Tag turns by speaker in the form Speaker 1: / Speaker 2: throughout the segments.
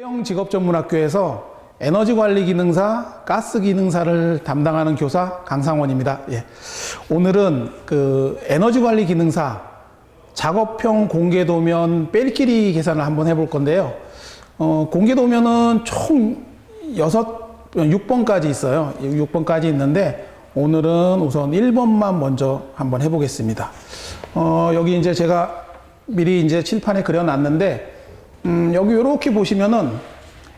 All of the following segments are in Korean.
Speaker 1: 대형 직업전문학교에서 에너지관리기능사, 가스기능사를 담당하는 교사 강상원입니다. 예. 오늘은 그 에너지관리기능사 작업형 공개도면 뺄끼리 계산을 한번 해볼 건데요. 공개도면은 총 6번까지 있어요. 6번까지 있는데 오늘은 우선 1번만 먼저 한번 해보겠습니다. 여기 이제 제가 미리 이제 칠판에 그려놨는데 여기 이렇게 보시면은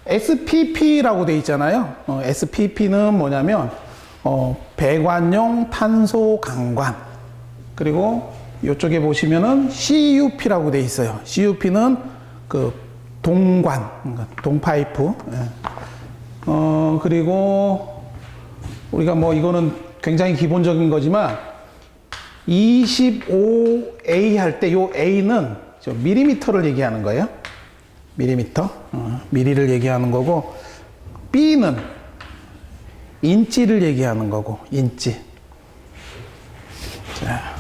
Speaker 1: SPP라고 돼 있잖아요. SPP는 뭐냐면 배관용 탄소 강관. 그리고 이쪽에 보시면은 CUP라고 돼 있어요. CUP는 그 동관, 동파이프. 그리고 우리가 뭐 이거는 굉장히 기본적인 거지만 25A 할 때 요 A는 저 밀리미터를 얘기하는 거예요. 밀리미터, 미리를 얘기하는 거고, B는 인치를 얘기하는 거고, 인치. 자.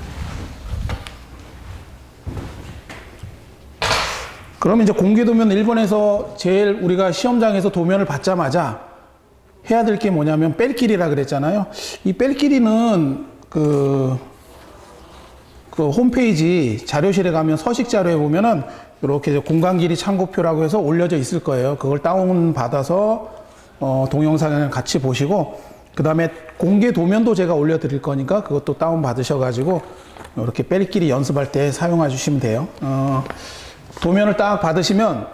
Speaker 1: 그럼 이제 공개도면 1번에서 제일 우리가 시험장에서 도면을 받자마자 해야 될 게 뭐냐면 뺄끼리라 그랬잖아요. 이 뺄끼리는 그 홈페이지 자료실에 가면 서식 자료에 보면은 이렇게 공간 길이 참고표라고 해서 올려져 있을 거예요. 그걸 다운 받아서 동영상을 같이 보시고, 그 다음에 공개 도면도 제가 올려드릴 거니까 그것도 다운 받으셔가지고 이렇게 뺄끼리 연습할 때 사용해 주시면 돼요. 도면을 딱 받으시면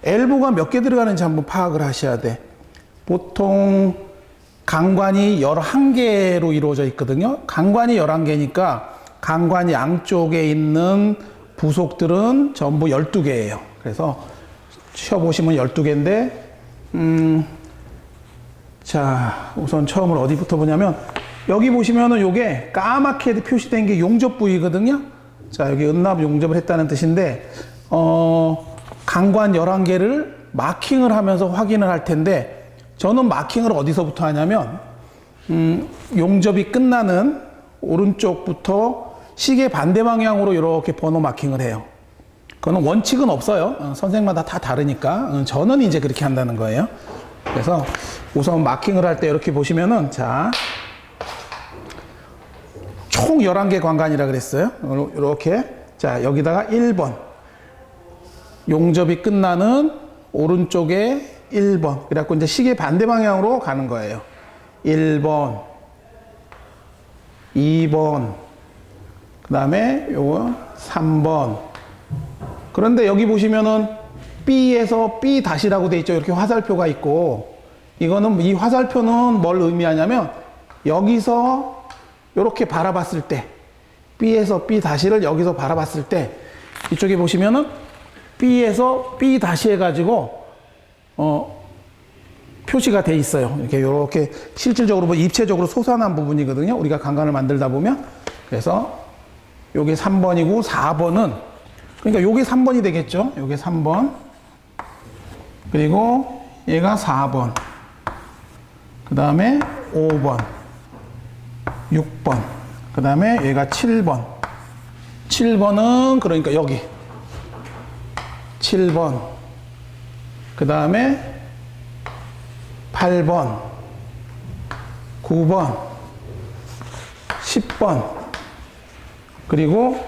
Speaker 1: 엘보가 몇 개 들어가는지 한번 파악을 하셔야 돼. 보통 강관이 11개로 이루어져 있거든요. 강관이 11개니까 강관 양쪽에 있는 부속들은 전부 12개예요. 그래서 쉬어보시면 12개인데, 자, 우선 처음으로 어디부터 보냐면, 여기 보시면은 요게 까맣게 표시된 게 용접 부위거든요. 자, 여기 은납 용접을 했다는 뜻인데, 강관 11개를 마킹을 하면서 확인을 할 텐데, 저는 마킹을 어디서부터 하냐면, 용접이 끝나는 오른쪽부터 시계 반대 방향으로 이렇게 번호 마킹을 해요. 그거는 원칙은 없어요. 선생마다 다 다르니까. 저는 이제 그렇게 한다는 거예요. 그래서 우선 마킹을 할 때 이렇게 보시면은, 자, 총 11개 관관이라 그랬어요. 이렇게. 자, 여기다가 1번. 용접이 끝나는 오른쪽에 1번. 그래갖고 이제 시계 반대 방향으로 가는 거예요. 1번, 2번, 그 다음에 요거 3번. 그런데 여기 보시면은 B에서 B 다시라고 돼 있죠. 이렇게 화살표가 있고, 이거는 이 화살표는 뭘 의미하냐면 여기서 이렇게 바라봤을 때, B에서 B 다시를 여기서 바라봤을 때 이쪽에 보시면은 B에서 B 다시 해가지고 표시가 돼 있어요. 이렇게 실질적으로 뭐 입체적으로 솟아난 부분이거든요. 우리가 강관을 만들다 보면. 그래서 요게 3번이고 4번은, 그러니까 요게 3번이 되겠죠. 요게 3번. 그리고 얘가 4번. 그 다음에 5번. 6번. 그 다음에 얘가 7번. 7번은 그러니까 여기. 7번. 그 다음에 8번. 9번. 10번. 그리고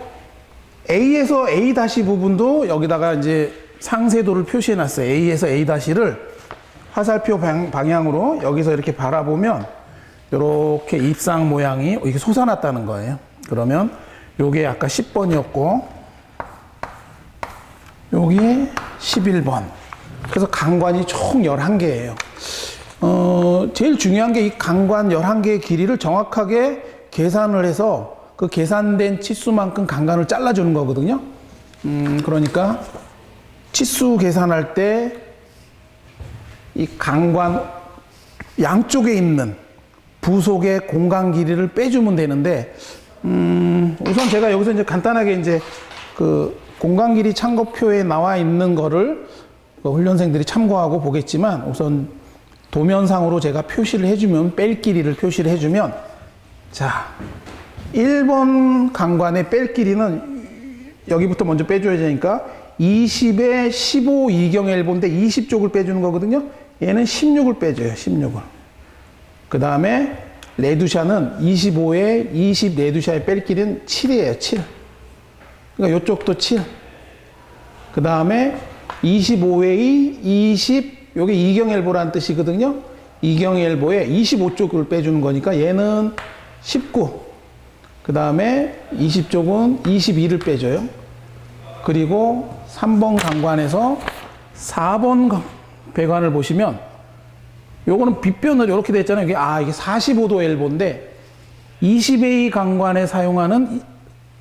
Speaker 1: A에서 A 다시 부분도 여기다가 이제 상세도를 표시해 놨어요. A에서 A 다시를 화살표 방향으로 여기서 이렇게 바라보면 이렇게 입상 모양이 이렇게 솟아났다는 거예요. 그러면 요게 아까 10번이었고 여기 11번. 그래서 강관이 총 11개예요. 제일 중요한 게 이 강관 11개의 길이를 정확하게 계산을 해서 그 계산된 치수만큼 강관을 잘라주는 거거든요. 그러니까 치수 계산할 때 이 강관 양쪽에 있는 부속의 공간 길이를 빼주면 되는데, 우선 제가 여기서 이제 간단하게 이제 그 공간 길이 참고표에 나와 있는 거를 훈련생들이 참고하고 보겠지만, 우선 도면상으로 제가 표시를 해주면, 뺄 길이를 표시를 해주면, 자, 1번 강관의 뺄 길이는 여기부터 먼저 빼줘야 되니까 20에 15 이경엘보인데 20쪽을 빼주는 거거든요. 얘는 16을 빼줘요. 16을. 그 다음에 레두샤는 25에 20 레두샤에 뺄 길은 7이에요. 7. 그러니까 이쪽도 7. 그 다음에 25에 20, 요게 이경엘보라는 뜻이거든요. 이경엘보에 25쪽을 빼주는 거니까 얘는 19. 그 다음에 20쪽은 22를 빼줘요. 그리고 3번 강관에서 4번 배관을 보시면 요거는 빗변을 이렇게 돼 있잖아요. 이게 45도 엘보인데 20A 강관에 사용하는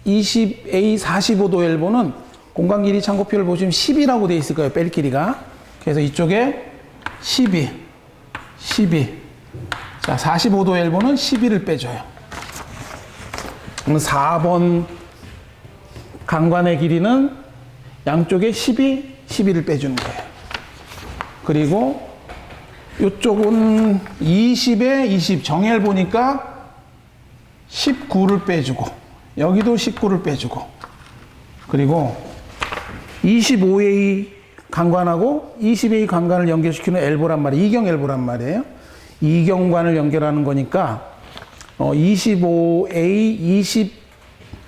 Speaker 1: 20A 45도 엘보는 공간 길이 참고표를 보시면 10이라고 돼 있을 거예요. 뺄 길이가. 그래서 이쪽에 12. 자, 45도 엘보는 12를 빼줘요. 그럼 4번 강관의 길이는 양쪽에 12를 빼주는 거예요. 그리고 이쪽은 20에 20 정엘 보니까 19를 빼주고 여기도 19를 빼주고 그리고 25A 강관하고 20A 강관을 연결시키는 엘보란 말이에요. 이경 엘보란 말이에요. 이경관을 연결하는 거니까 25A 20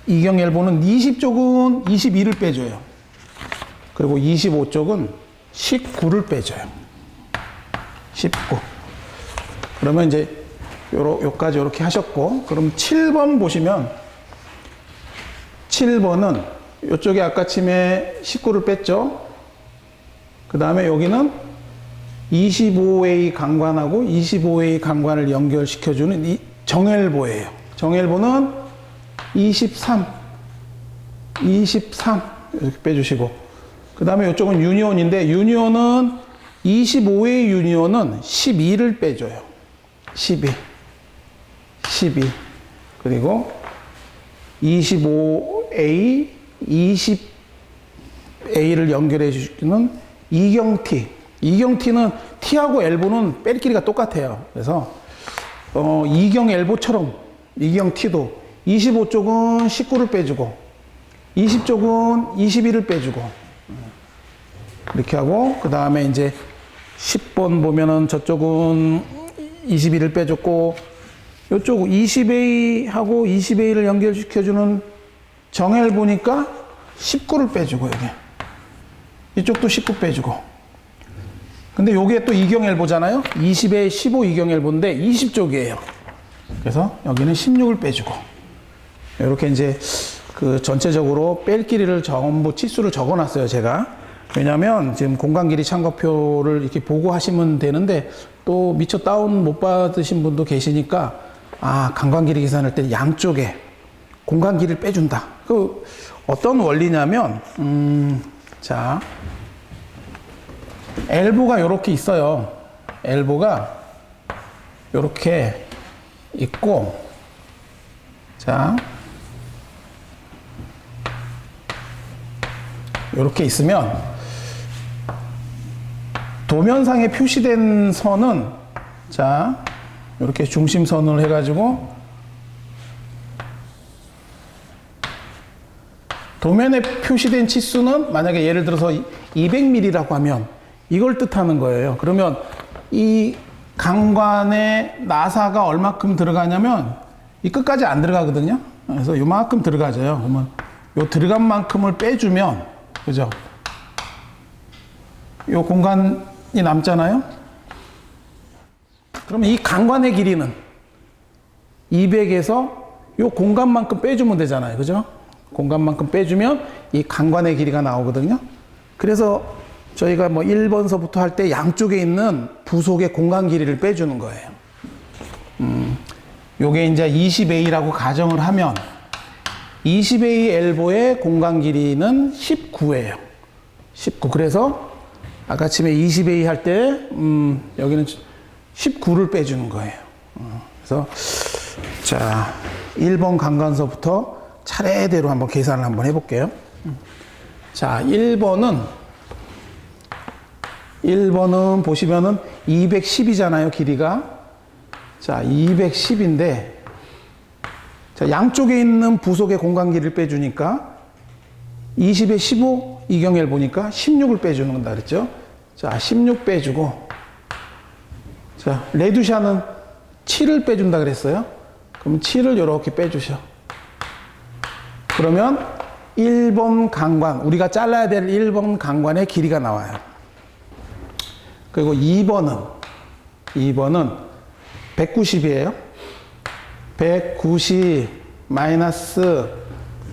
Speaker 1: 이경 엘보는 20쪽은 22를 빼줘요. 그리고 25쪽은 19를 빼줘요. 19. 그러면 이제 요까지 이렇게 하셨고, 그럼 7번 보시면 7번은 이쪽에 아까 침에 19를 뺐죠. 그 다음에 여기는 25A 강관하고 25A 강관을 연결시켜주는 이 정엘보예요. 정엘보는 23 이렇게 빼주시고, 그 다음에 이쪽은 유니온인데 유니온은 25A 유니온은 12를 빼줘요. 12 그리고 25A 20A를 연결해 주시는 이경T는 T하고 엘보는 뺄 길이가 똑같아요. 그래서 이경 엘보처럼 이경T도 25쪽은 19를 빼주고 20쪽은 21을 빼주고 이렇게 하고, 그 다음에 이제 10번 보면은 저쪽은 21을 빼줬고 이쪽 20A하고 20A를 연결시켜주는 정엘 보니까 19를 빼주고 여기 이쪽도 19 빼주고, 근데 요게 또 이경엘보잖아요. 20에 15 이경엘보인데 20쪽이에요. 그래서 여기는 16을 빼주고, 이렇게 이제 그 전체적으로 뺄 길이를 전부 치수를 적어놨어요, 제가. 왜냐면 지금 공간 길이 참고표를 이렇게 보고 하시면 되는데 또 미처 다운 못 받으신 분도 계시니까, 강간 길이 계산할 때 양쪽에 공간 길이를 빼준다. 그 어떤 원리냐면, 자, 엘보가 이렇게 있어요. 엘보가 이렇게 있고, 자, 이렇게 있으면 도면상에 표시된 선은, 자, 이렇게 중심선을 해가지고 도면에 표시된 치수는 만약에 예를 들어서 200mm라고 하면 이걸 뜻하는 거예요. 그러면 이 강관에 나사가 얼마큼 들어가냐면 이 끝까지 안 들어가거든요. 그래서 요만큼 들어가져요. 그러면 요 들어간 만큼을 빼주면, 그죠? 요 공간이 남잖아요. 그러면 이 강관의 길이는 200에서 요 공간만큼 빼주면 되잖아요. 그죠? 공간만큼 빼주면 이 강관의 길이가 나오거든요. 그래서 저희가 뭐 1번서부터 할 때 양쪽에 있는 부속의 공간 길이를 빼주는 거예요. 요게 이제 20A라고 가정을 하면 20A 엘보의 공간 길이는 19예요. 19. 그래서 아까 침에 20A 할 때 여기는 19를 빼주는 거예요. 그래서 자, 1번 강관서부터 차례대로 한번 계산을 한번 해볼게요. 자, 1번은 보시면은 210이잖아요, 길이가. 자, 210인데, 자, 양쪽에 있는 부속의 공간 길이를 빼주니까 20에 15 이경엘 보니까 16을 빼주는 건다 그랬죠. 자, 16 빼주고, 자, 레두샤는 7을 빼준다 그랬어요. 그럼 7을 이렇게 빼주셔. 그러면 1번 강관, 우리가 잘라야 될 1번 강관의 길이가 나와요. 그리고 2번은 190이에요. 190 마이너스,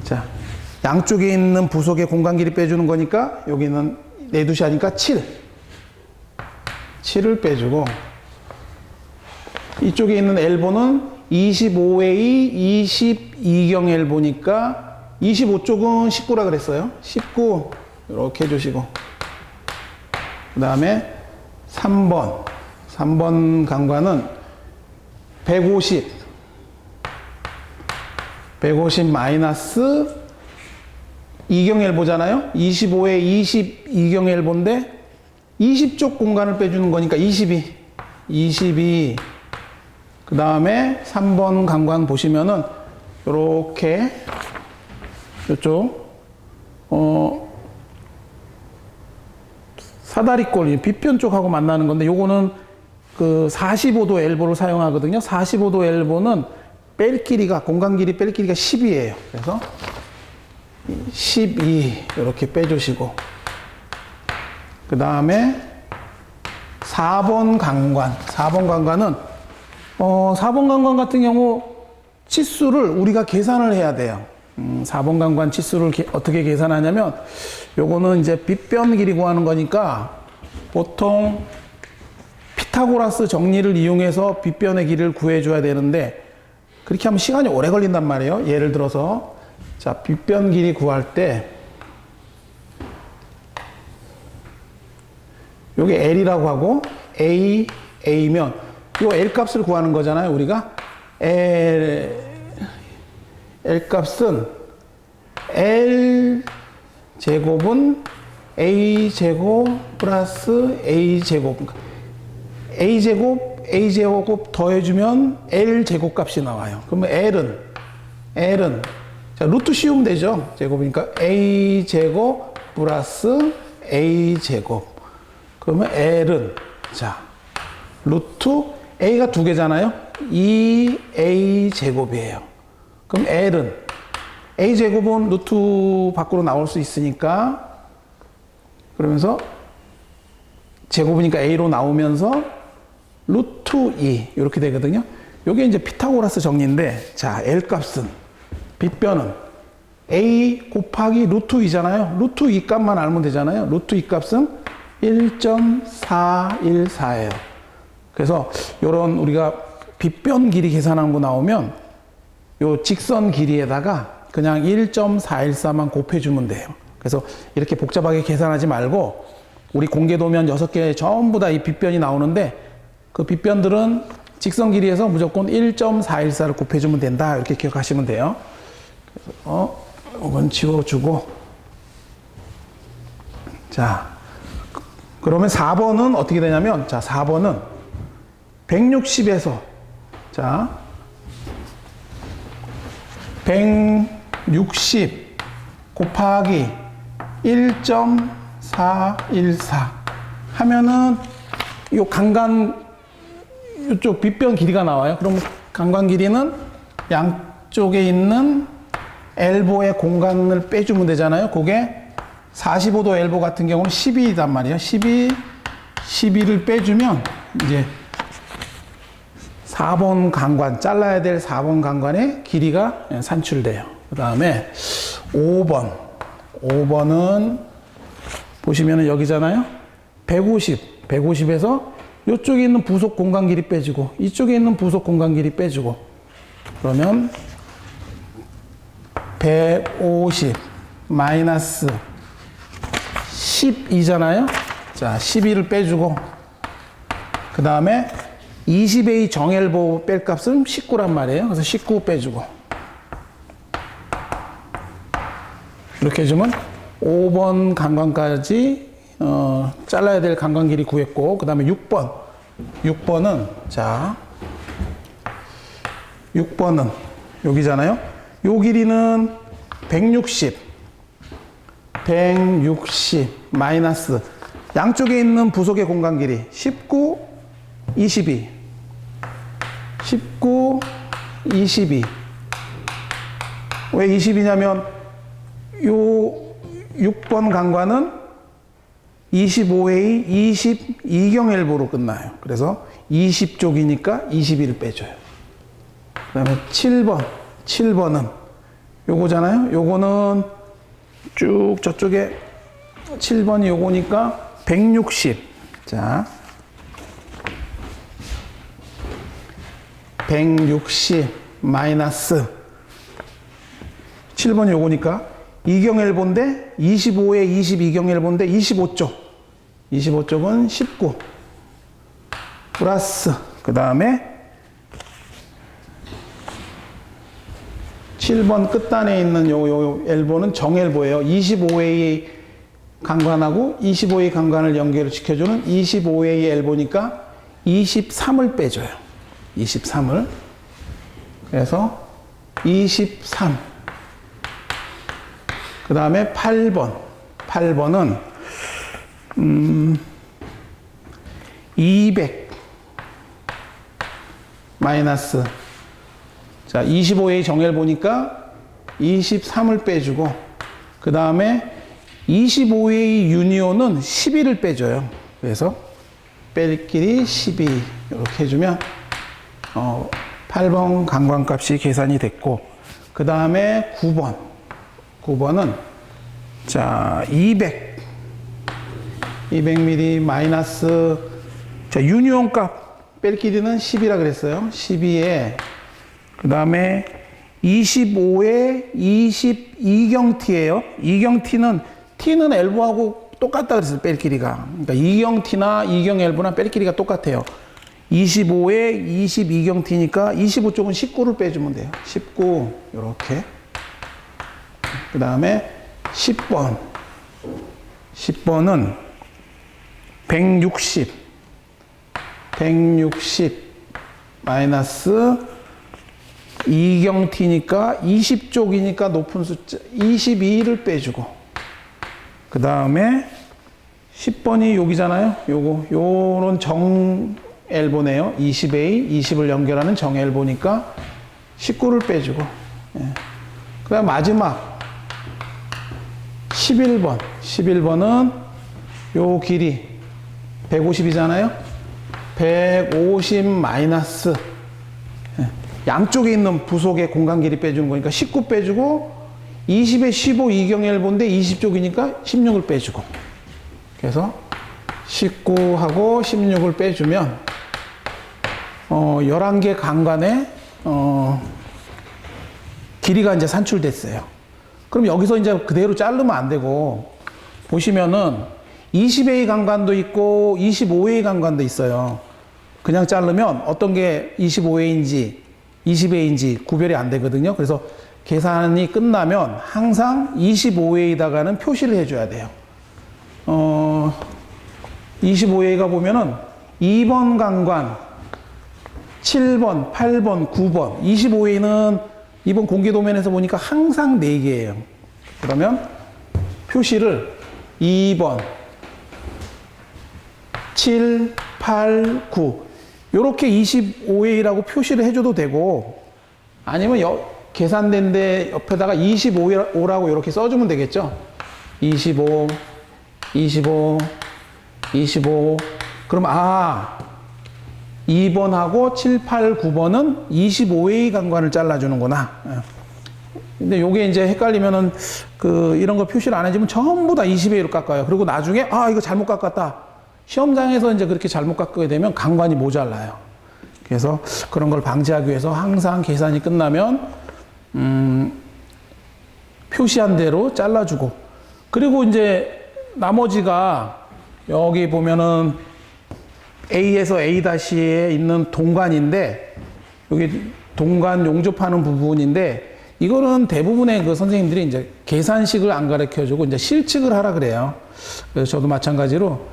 Speaker 1: 자, 양쪽에 있는 부속의 공간 길이 빼주는 거니까 여기는 레두샤니까 7을 빼주고, 이쪽에 있는 엘보는 25A 22경 엘보니까 25쪽은 19라 그랬어요. 19 이렇게 해주시고, 그 다음에 3번 강관은 150 마이너스 2경 엘보잖아요. 25에 22경 엘보인데 20쪽 공간을 빼주는 거니까 22. 그 다음에 3번 강관 보시면은 요렇게 요쪽 사다리꼴 빗변 쪽하고 만나는 건데, 요거는 그 45도 엘보를 사용하거든요. 45도 엘보는 뺄 길이가, 공간 길이 뺄 길이가 10이에요. 그래서 12 이렇게 빼주시고, 그 다음에 4번 강관은 4번 강관 같은 경우 치수를 우리가 계산을 해야 돼요. 4번 강관 치수를 어떻게 계산하냐면, 요거는 이제 빗변 길이 구하는 거니까 보통 피타고라스 정리를 이용해서 빗변의 길이를 구해줘야 되는데, 그렇게 하면 시간이 오래 걸린단 말이에요. 예를 들어서, 자, 빗변 길이 구할 때, 요게 L이라고 하고, A면, 요 L 값을 구하는 거잖아요, 우리가. L 값은 L 제곱은 A 제곱 플러스 A 제곱. A 제곱 더해주면 L 제곱 값이 나와요. 그러면 L은, 자, 루트 씌우면 되죠. 제곱이니까 A 제곱 플러스 A 제곱. 그러면 L은, 자, 루트 A가 두 개잖아요. 2A 제곱이에요. 그럼 L은, A 제곱은 루트 밖으로 나올 수 있으니까, 그러면서 제곱이니까 A로 나오면서 루트 2 이렇게 되거든요. 요게 이제 피타고라스 정리인데, 자, L 값은, 빗변은 A 곱하기 루트 2잖아요. 루트 2 값만 알면 되잖아요. 루트 2 값은 1.414예요. 그래서 요런 우리가 빗변 길이 계산한 거 나오면 요 직선 길이에다가 그냥 1.414만 곱해주면 돼요. 그래서 이렇게 복잡하게 계산하지 말고, 우리 공개도면 6개 전부 다 이 빗변이 나오는데, 그 빗변들은 직선 길이에서 무조건 1.414를 곱해주면 된다. 이렇게 기억하시면 돼요. 그래서 이건 지워주고, 자, 그러면 4번은 어떻게 되냐면, 자, 4번은 160에서, 자, 160 곱하기 1.414 하면은 요 강간, 이쪽 빗변 길이가 나와요. 그럼 강간 길이는 양쪽에 있는 엘보의 공간을 빼주면 되잖아요. 그게 45도 엘보 같은 경우는 12단 말이에요. 12를 빼주면 이제 4번 강관, 잘라야 될 4번 강관의 길이가 산출돼요. 그 다음에 5번은 보시면은 여기잖아요. 150에서 이쪽에 있는 부속 공간 길이 빼주고, 이쪽에 있는 부속 공간 길이 빼주고, 그러면 150 마이너스 12잖아요. 자, 12를 빼주고, 그 다음에 20A 정엘보 뺄 값은 19란 말이에요. 그래서 19 빼주고, 이렇게 해주면 5번 강관까지 잘라야 될 강관 길이 구했고, 그 다음에 6번은 자, 6번은 여기잖아요. 요 길이는 160 160 마이너스 양쪽에 있는 부속의 공간 길이 19, 22 19, 22 왜 20이냐면 요 6번 강관은 25의 22경일보로 끝나요. 그래서 20쪽이니까 21을 빼줘요. 그 다음에 7번은 요거잖아요. 요거는 쭉 저쪽에 7번이 요거니까 160. 자, 160 마이너스 7번이 요거니까 2경일보인데 25에 22경일보인데 25쪽. 25쪽은 19 플러스 그 다음에 7번 끝단에 있는 요 엘보는 정엘보예요. 25A의 강관하고 25A 강관을 연결시켜주는 25A 엘보니까 23을 빼줘요. 23을. 그래서 23. 그 다음에 8번. 8번은 200 마이너스 자 25A 정엘 보니까 23을 빼주고 그 다음에 25A 유니온은 11을 빼줘요. 그래서 뺄 길이 12 이렇게 해주면 8번 강관값이 계산이 됐고 그 다음에 9번은 자 200mm 마이너스 자 유니온 값 뺄 길이는 10이라 그랬어요. 12에 그 다음에 25에 22경T예요. 2경T는 T는 엘보하고 똑같다 그랬어요. 뺄 길이가. 그러니까 2경T나 2경엘보나 뺄 길이가 똑같아요. 25에 22경T니까 25쪽은 19를 빼주면 돼요. 19 이렇게. 그 다음에 10번은 160 마이너스 2경T니까 20쪽이니까 높은 숫자 22를 빼주고 그 다음에 10번이 여기잖아요. 요런 정엘보네요. 20A 20을 연결하는 정엘보니까 19를 빼주고 예. 그 다음 마지막 11번은 요 길이 150이잖아요. 150 마이너스 양쪽에 있는 부속의 공간 길이 빼주는 거니까 19 빼주고 20에 15 2경엘보인데 20쪽이니까 16을 빼주고 그래서 19하고 16을 빼주면 11개 강관의 길이가 이제 산출됐어요. 그럼 여기서 이제 그대로 자르면 안 되고 보시면은 20A 강관도 있고 25A 강관도 있어요. 그냥 자르면 어떤 게 25A인지 20A인지 구별이 안 되거든요. 그래서 계산이 끝나면 항상 25A에다가는 표시를 해줘야 돼요. 25A가 보면은 2번 강관, 7번, 8번, 9번, 25A는 이번 공개도면에서 보니까 항상 4개예요. 그러면 표시를 2번, 7, 8, 9 이렇게 25A라고 표시를 해줘도 되고 아니면 계산된 데 옆에다가 25라고 이렇게 써주면 되겠죠. 25 그럼 2번하고 7, 8, 9번은 25A 강관을 잘라주는구나. 근데 요게 이제 헷갈리면은 이런 거 표시를 안 해주면 전부 다 20A로 깎아요. 그리고 나중에 이거 잘못 깎았다. 시험장에서 이제 그렇게 잘못 깎게 되면 강관이 모자라요. 그래서 그런 걸 방지하기 위해서 항상 계산이 끝나면 표시한 대로 잘라주고 그리고 이제 나머지가 여기 보면은 A에서 A-에 있는 동관인데 여기 동관 용접하는 부분인데 이거는 대부분의 선생님들이 이제 계산식을 안 가르쳐 주고 이제 실측을 하라 그래요. 그래서 저도 마찬가지로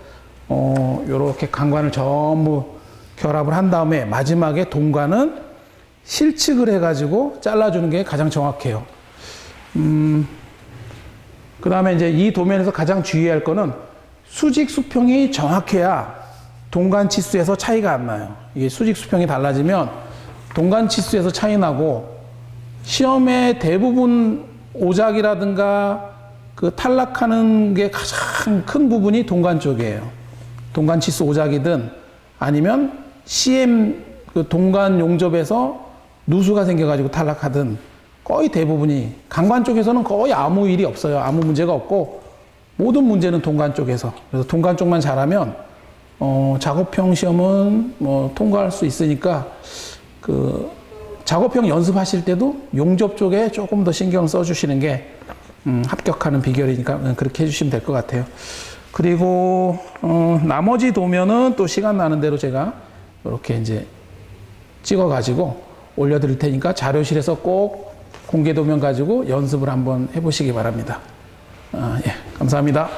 Speaker 1: 요렇게 강관을 전부 결합을 한 다음에 마지막에 동관은 실측을 해가지고 잘라주는 게 가장 정확해요. 그 다음에 이제 이 도면에서 가장 주의할 거는 수직 수평이 정확해야 동간 치수에서 차이가 안 나요. 이게 수직 수평이 달라지면 동간 치수에서 차이 나고 시험의 대부분 오작이라든가 그 탈락하는 게 가장 큰 부분이 동간 쪽이에요. 동간 치수 오작이든 아니면 CM 그 동간 용접에서 누수가 생겨가지고 탈락하든 거의 대부분이 강관 쪽에서는 거의 아무 일이 없어요. 아무 문제가 없고 모든 문제는 동간 쪽에서. 그래서 동간 쪽만 잘하면 작업형 시험은 뭐 통과할 수 있으니까 그 작업형 연습하실 때도 용접 쪽에 조금 더 신경 써주시는 게 합격하는 비결이니까 그렇게 해주시면 될 것 같아요. 그리고 나머지 도면은 또 시간 나는 대로 제가 이렇게 이제 찍어가지고 올려드릴 테니까 자료실에서 꼭 공개 도면 가지고 연습을 한번 해보시기 바랍니다. 예, 감사합니다.